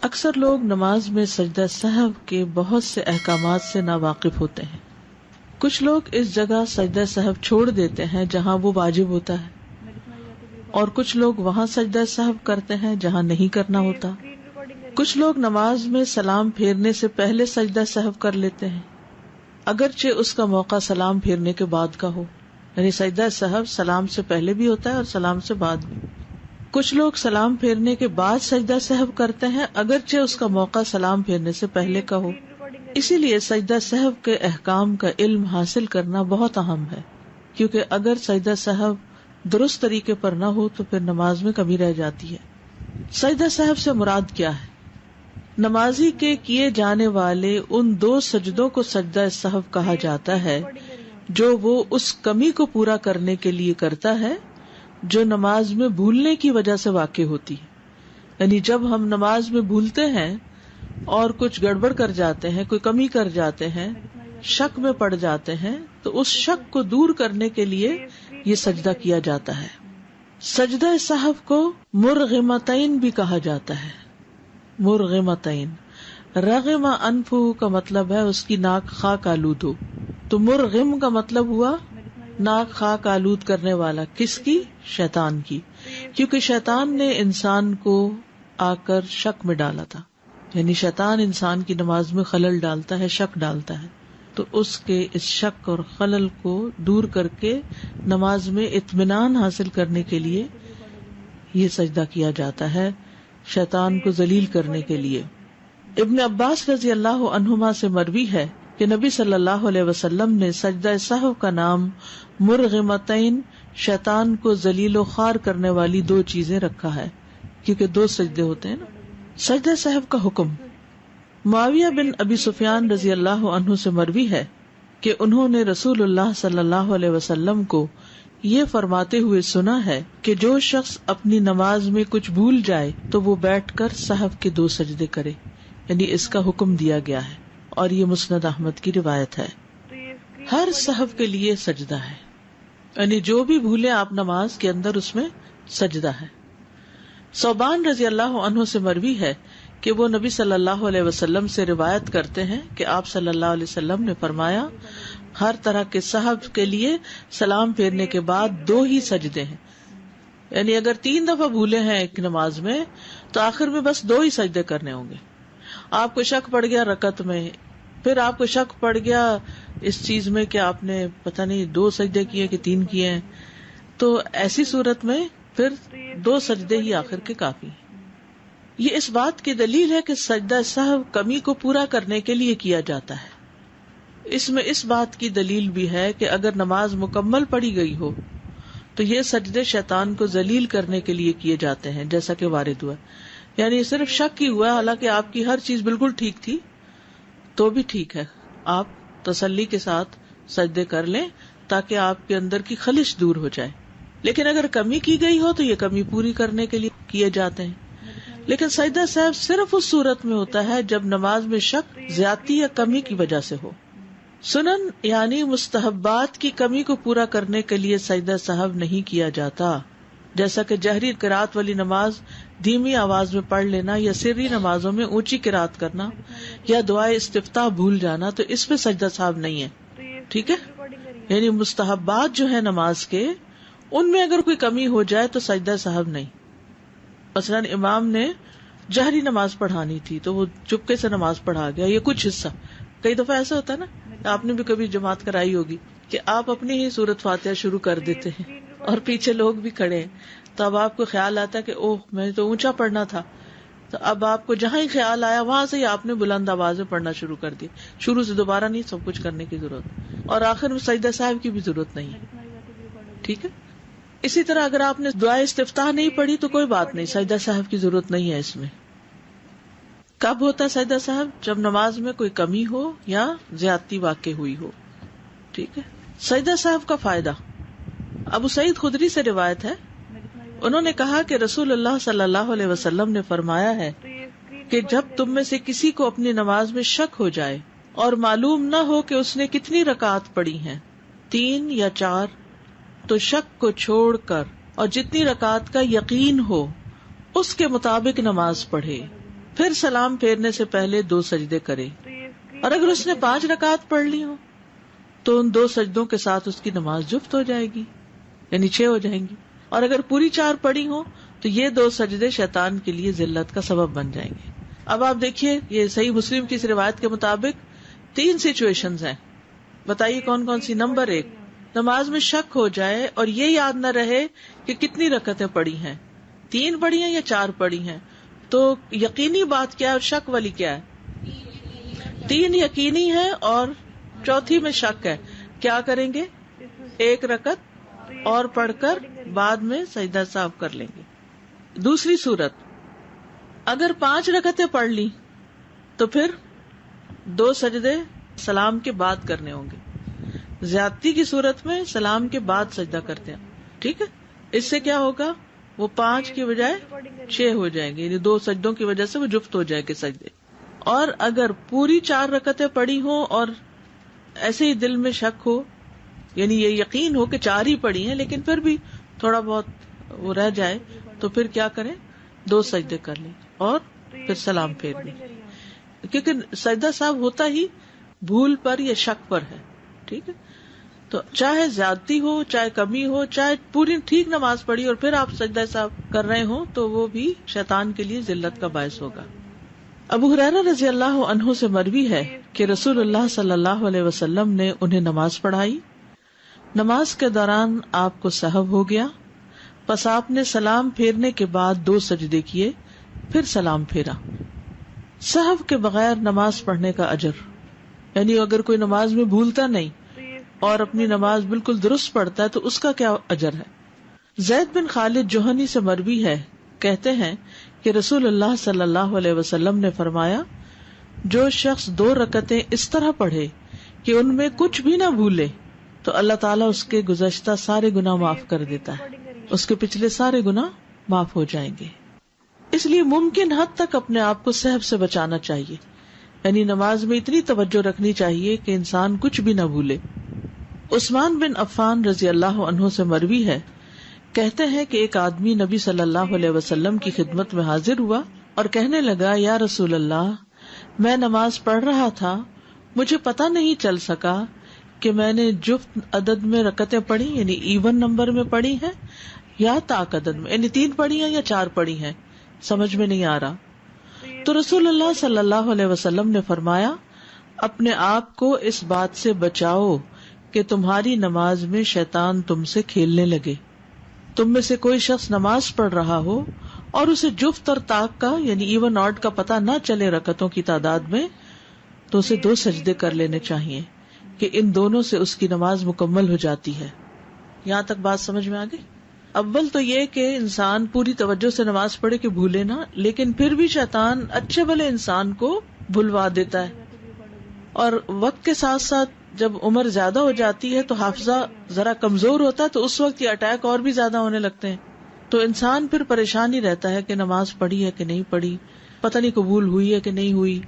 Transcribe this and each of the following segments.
اکثر لوگ نماز میں سجدہ سہو کے بہت سے احکامات سے ناواقف ہوتے ہیں. کچھ لوگ اس جگہ سجدہ سہو چھوڑ دیتے ہیں جہاں وہ واجب ہوتا ہے، اور کچھ لوگ وہاں سجدہ سہو کرتے ہیں جہاں نہیں کرنا ہوتا. کچھ لوگ نماز میں سلام پھیرنے سے پہلے سجدہ سہو کر لیتے ہیں اگرچہ اس کا موقع سلام پھیرنے کے بعد کا ہو، یعنی سجدہ سہو سلام سے پہلے بھی ہوتا ہے اور سلام سے بعد بھی. کچھ لوگ سلام پھیرنے کے بعد سجدہ سہو کرتے ہیں اگرچہ اس کا موقع سلام پھیرنے سے پہلے کا ہو. اسی لیے سجدہ سہو کے احکام کا علم حاصل کرنا بہت اہم ہے، کیونکہ اگر سجدہ سہو درست طریقے پر نہ ہو تو پھر نماز میں کمی رہ جاتی ہے. سجدہ سہو سے مراد کیا ہے؟ نمازی کے کیے جانے والے ان 2 سجدوں کو سجدہ سہو کہا جاتا ہے جو وہ اس کمی کو پورا کرنے کے لیے کرتا ہے جو نماز میں بھولنے کی وجہ سے واقع ہوتی ہے. یعنی جب ہم نماز میں بھولتے ہیں اور کچھ گڑبڑ کر جاتے ہیں، کوئی کمی کر جاتے ہیں، شک میں پڑ جاتے ہیں، تو اس شک کو دور کرنے کے لیے یہ سجدہ کیا جاتا ہے. سجدہ سہو کو مرغمتین بھی کہا جاتا ہے. مرغمتین، رغم انفہ کا مطلب ہے اس کی ناک خاک آلود ہو، تو مرغم کا مطلب ہوا ناک خاک آلود کرنے والا. کس کی؟ شیطان کی، کیونکہ شیطان نے انسان کو آ کر شک میں ڈالا تھا. یعنی شیطان انسان کی نماز میں خلل ڈالتا ہے، شک ڈالتا ہے، تو اس کے اس شک اور خلل کو دور کر کے نماز میں اطمینان حاصل کرنے کے لیے یہ سجدہ کیا جاتا ہے، شیطان کو ذلیل کرنے کے لیے. ابن عباس رضی اللہ عنہما سے مروی ہے کہ نبی صلی اللہ علیہ وسلم نے سجدہ سہو کا نام مرغمتین، شیطان کو ذلیل و خوار کرنے والی 2 چیزیں رکھا ہے، کیونکہ 2 سجدے ہوتے ہیں نا. سجدہ سہو کا حکم. معاویہ بن ابی سفیان رضی اللہ عنہ سے مروی ہے کہ انہوں نے رسول اللہ صلی اللہ علیہ وسلم کو یہ فرماتے ہوئے سنا ہے کہ جو شخص اپنی نماز میں کچھ بھول جائے تو وہ بیٹھ کر سہو کے 2 سجدے کرے. یعنی اس کا حکم دیا گیا ہے، اور یہ مسند احمد کی روایت ہے. ہر سہو کے لیے سجدہ ہے، یعنی جو بھی بھولے آپ نماز کے اندر اس میں سجدہ ہے. صوبان رضی اللہ عنہ سے مروی ہے کہ وہ نبی صلی اللہ علیہ وسلم سے روایت کرتے ہیں کہ آپ صلی اللہ علیہ وسلم نے فرمایا ہر طرح کے سہو کے لیے سلام پھیرنے کے بعد 2 ہی سجدے ہیں. یعنی اگر 3 دفعہ بھولے ہیں ایک نماز میں تو آخر میں بس 2 ہی سجدے کرنے ہوں گے. آپ کو شک پڑ گیا رکعت میں، پھر آپ کو شک پڑ گیا اس چیز میں کہ آپ نے پتہ نہیں 2 سجدے کیے کہ 3 کیے ہیں، تو ایسی صورت میں پھر 2 سجدے ہی آخر کے کافی. یہ اس بات کی دلیل ہے کہ سجدہ سہو کمی کو پورا کرنے کے لیے کیا جاتا ہے. اس میں اس بات کی دلیل بھی ہے کہ اگر نماز مکمل پڑھی گئی ہو تو یہ سجدے شیطان کو ذلیل کرنے کے لیے کیے جاتے ہیں، جیسا کہ وارد ہوا. یعنی صرف شک ہی ہوا، حالانکہ آپ کی ہر چیز بالکل ٹھیک تھی تو بھی ٹھیک ہے، آپ تسلی کے ساتھ سجدے کر لیں تاکہ آپ کے اندر کی خلش دور ہو جائے. لیکن اگر کمی کی گئی ہو تو یہ کمی پوری کرنے کے لیے کیے جاتے ہیں. لیکن سجدہ سہو صرف اس صورت میں ہوتا ہے جب نماز میں شک، زیادتی یا کمی کی وجہ سے ہو. سنن یعنی مستحبات کی کمی کو پورا کرنے کے لیے سجدہ سہو نہیں کیا جاتا، جیسا کہ جہری قرات والی نماز دھیمی آواز میں پڑھ لینا، یا سری نمازوں میں اونچی قرات کرنا، یا دعائے استفتاح بھول جانا، تو اس پہ سجدہ سہو نہیں ہے. ٹھیک ہے، یعنی مستحبات جو ہے نماز کے، ان میں اگر کوئی کمی ہو جائے تو سجدہ سہو نہیں. مثلاً امام نے جہری نماز پڑھانی تھی تو وہ چپکے سے نماز پڑھا گیا، یہ کچھ حصہ. کئی دفعہ ایسا ہوتا ہے نا، آپ نے بھی کبھی جماعت کرائی ہوگی کہ آپ اپنی ہی سورت فاتحہ شروع کر دیتے ہیں اور پیچھے لوگ بھی کھڑے ہیں، تو اب آپ کو خیال آتا ہے کہ اوہ میں تو اونچا پڑھنا تھا، تو اب آپ کو جہاں ہی خیال آیا وہاں سے ہی آپ نے بلند آواز میں پڑھنا شروع کر دی. شروع سے دوبارہ نہیں سب کچھ کرنے کی ضرورت، اور آخر میں سجدہ سہو کی بھی ضرورت نہیں ہے. ٹھیک ہے. اسی طرح اگر آپ نے دعائے استفتاح نہیں پڑھی تو کوئی بات نہیں، سجدہ سہو کی ضرورت نہیں ہے اس میں. کب ہوتا ہے سجدہ سہو؟ جب نماز میں کوئی کمی ہو یا زیادتی واقع ہوئی ہو. ٹھیک ہے. سجدہ سہو کا فائدہ. ابو سعید خدری سے روایت ہے، انہوں نے کہا کہ رسول اللہ صلی اللہ علیہ وسلم نے فرمایا ہے کہ جب تم میں سے کسی کو اپنی نماز میں شک ہو جائے اور معلوم نہ ہو کہ اس نے کتنی رکعات پڑھی ہیں، 3 یا 4، تو شک کو چھوڑ کر اور جتنی رکعات کا یقین ہو اس کے مطابق نماز پڑھے. پھر سلام پھیرنے سے پہلے 2 سجدے کرے، اور اگر اس نے 5 رکعت پڑھ لی ہو تو ان 2 سجدوں کے ساتھ اس کی نماز جفت ہو جائے گی، یعنی 6 ہو جائیں گی، اور اگر پوری 4 پڑھی ہو تو یہ 2 سجدے شیطان کے لیے ذلت کا سبب بن جائیں گے۔ اب آپ دیکھیے، یہ صحیح مسلم کی اس روایت کے مطابق 3 سچویشنز ہیں، بتائیے کون کون سی۔ نمبر 1، نماز میں شک ہو جائے اور یہ یاد نہ رہے کہ کتنی رکعتیں پڑھی ہیں، 3 پڑھی ہیں یا 4 پڑھی ہیں، تو یقینی بات کیا ہے اور شک والی کیا ہے؟ 3 یقینی ہے اور چوتھی میں شک ہے، کیا کریں گے؟ 1 رکعت اور پڑھ کر بعد میں سجدہ سہو کر لیں گے۔ دوسری صورت، اگر 5 رکعتیں پڑھ لی تو پھر 2 سجدے سلام کے بعد کرنے ہوں گے۔ زیادتی کی صورت میں سلام کے بعد سجدہ کرتے ہیں، ٹھیک ہے؟ اس سے کیا ہوگا؟ وہ 5 کی بجائے 6 ہو جائیں گے، یعنی 2 سجدوں کی وجہ سے وہ جفت ہو جائے گے سجدے۔ اور اگر پوری 4 رکعتیں پڑھی ہوں اور ایسے ہی دل میں شک ہو، یعنی یہ یقین ہو کہ 4 ہی پڑھی ہیں لیکن پھر بھی تھوڑا بہت وہ رہ جائے، تو پھر کیا کریں؟ 2 سجدے کر لیں اور پھر سلام پھیر لیں، کیونکہ سجدہ صاحب ہوتا ہی بھول پر یا شک پر ہے، ٹھیک ہے؟ تو چاہے زیادتی ہو، چاہے کمی ہو، چاہے پوری ٹھیک نماز پڑھی اور پھر آپ سجدہ صاحب کر رہے ہوں تو وہ بھی شیطان کے لیے ذلت کا باعث ہوگا۔ ابو ہریرہ رضی اللہ عنہ سے مروی ہے کہ رسول اللہ صلی اللہ علیہ وسلم نے انہیں نماز پڑھائی، نماز کے دوران آپ کو سہو ہو گیا، پس آپ نے سلام پھیرنے کے بعد 2 سجدے کیے، پھر سلام پھیرا۔ سہو کے بغیر نماز پڑھنے کا اجر، یعنی اگر کوئی نماز میں بھولتا نہیں اور اپنی نماز بالکل درست پڑھتا ہے تو اس کا کیا اجر ہے؟ زید بن خالد جوہنی سے مروی ہے، کہتے ہیں کہ رسول اللہ صلی اللہ علیہ وسلم نے فرمایا، جو شخص 2 رکعتیں اس طرح پڑھے کہ ان میں کچھ بھی نہ بھولے تو اللہ تعالیٰ اس کے گزشتہ سارے گناہ معاف کر دیتا ہے، اس کے پچھلے سارے گناہ معاف ہو جائیں گے۔ اس لیے ممکن حد تک اپنے آپ کو سہو سے بچانا چاہیے، یعنی نماز میں اتنی توجہ رکھنی چاہیے کہ انسان کچھ بھی نہ بھولے۔ عثمان بن عفان رضی اللہ عنہ سے مروی ہے، کہتے ہیں کہ ایک آدمی نبی صلی اللہ علیہ وسلم کی خدمت میں حاضر ہوا اور کہنے لگا، یا رسول اللہ، میں نماز پڑھ رہا تھا، مجھے پتہ نہیں چل سکا کہ میں نے جفت عدد میں رکعتیں پڑھی، یعنی ایون نمبر میں پڑھی ہیں یا طاق عدد میں، یعنی 3 پڑھی ہیں یا 4 پڑھی ہیں، سمجھ میں نہیں آ رہا۔ تو رسول اللہ صلی اللہ علیہ وسلم نے فرمایا، اپنے آپ کو اس بات سے بچاؤ کہ تمہاری نماز میں شیطان تم سے کھیلنے لگے۔ تم میں سے کوئی شخص نماز پڑھ رہا ہو اور اسے جفت اور طاق کا یعنی ایون آڈ کا پتہ نہ چلے رکعتوں کی تعداد میں، تو اسے 2 سجدے کر لینے چاہیے کہ ان دونوں سے اس کی نماز مکمل ہو جاتی ہے۔ یہاں تک بات سمجھ میں آ گئی؟ اول تو یہ کہ انسان پوری توجہ سے نماز پڑھے کہ بھولے نہ، لیکن پھر بھی شیطان اچھے بھلے انسان کو بھلوا دیتا ہے، اور وقت کے ساتھ ساتھ جب عمر زیادہ ہو جاتی ہے تو حافظہ ذرا کمزور ہوتا ہے، تو اس وقت یہ اٹیک اور بھی زیادہ ہونے لگتے ہیں، تو انسان پھر پریشان ہی رہتا ہے کہ نماز پڑھی ہے کہ نہیں پڑھی، پتہ نہیں قبول ہوئی ہے کہ نہیں ہوئی۔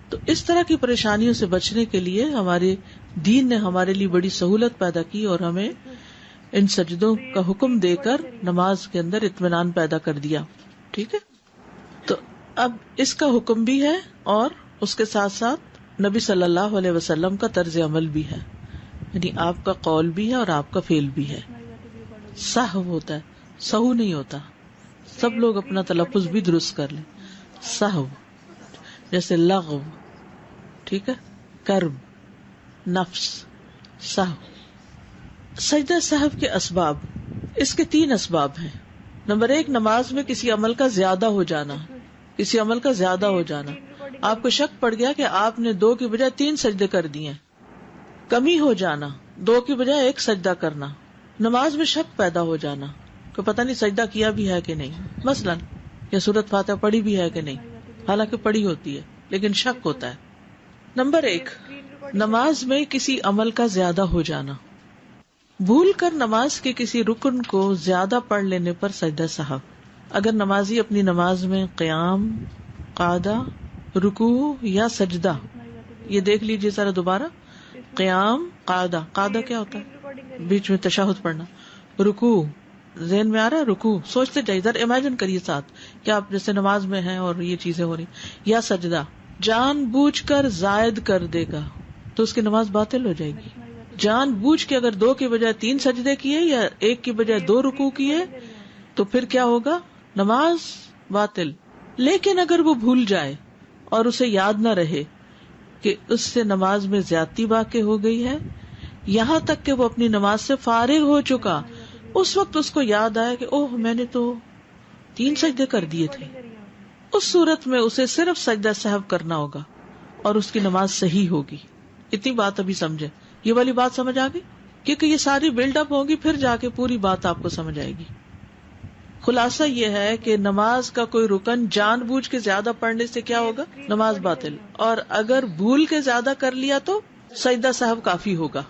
تو اس طرح کی پریشانیوں سے بچنے کے لیے ہمارے دین نے ہمارے لیے بڑی سہولت پیدا کی اور ہمیں ان سجدوں کا حکم دے کر نماز کے اندر اطمینان پیدا کر دیا، ٹھیک ہے؟ تو اب اس کا حکم بھی ہے اور اس کے ساتھ ساتھ نبی صلی اللہ علیہ وسلم کا طرز عمل بھی ہے، یعنی آپ کا قول بھی ہے اور آپ کا فعل بھی ہے۔ سہو ہوتا ہے، سہو نہیں ہوتا، سب لوگ اپنا تلفظ بھی درست کر لیں۔ سہو جیسے لغو، ٹھیک ہے، کرب، نفس، سہو۔ سجدہ سہو کے اسباب، اس کے 3 اسباب ہیں۔ نمبر 1، نماز میں کسی عمل کا زیادہ ہو جانا، کسی عمل کا زیادہ ہو جانا۔ آپ کو شک پڑ گیا کہ آپ نے 2 کی بجائے 3 سجدے کر دیے۔ کمی ہو جانا، 2 کی بجائے 1 سجدہ کرنا۔ نماز میں شک پیدا ہو جانا کہ پتہ نہیں سجدہ کیا بھی ہے کہ نہیں، مثلاً یا سورۃ فاتحہ پڑھی بھی ہے کہ نہیں، حالانکہ پڑھی ہوتی ہے لیکن شک ہوتا ہے۔ نمبر 1، نماز میں کسی عمل کا زیادہ ہو جانا، بھول کر نماز کے کسی رکن کو زیادہ پڑھ لینے پر سجدہ سہو۔ اگر نمازی اپنی نماز میں قیام، قعدہ، رکوع یا سجدہ، یہ دیکھ لیجیے ذرا دوبارہ، قیام، قعدہ کیا ہوتا ہے؟ بیچ میں تشہد پڑھنا، رکوع ذہن میں آ رہا ہے، رکوع سوچتے جائیے، ذرا امیجن کریے ساتھ یا آپ جیسے نماز میں ہیں اور یہ چیزیں ہو رہی، یا سجدہ جان بوجھ کر زائد کر دے گا تو اس کی نماز باطل ہو جائے گی. جان بوجھ کے اگر 2 کی بجائے 3 سجدے کیے یا 1 کی بجائے 2 رکوع کیے تو پھر کیا ہوگا؟ نماز باطل. لیکن اگر وہ بھول جائے اور اسے یاد نہ رہے کہ اس سے نماز میں زیادتی واقع ہو گئی ہے، یہاں تک کہ وہ اپنی نماز سے فارغ ہو چکا، اس وقت اس کو یاد آیا کہ اوہ میں نے تو 3 سجدے کر دیے تھے، اس صورت میں اسے صرف سجدہ سہو کرنا ہوگا اور اس کی نماز صحیح ہوگی. اتنی بات ابھی سمجھے، یہ والی بات سمجھ آ گئی؟ کیونکہ یہ ساری بلڈ اپ ہوگی، پھر جا کے پوری بات آپ کو سمجھ آئے گی. خلاصہ یہ ہے کہ نماز کا کوئی رکن جان بوجھ کے زیادہ پڑھنے سے کیا ہوگا؟ نماز باطل. اور اگر بھول کے زیادہ کر لیا تو سجدہ سہو کافی ہوگا.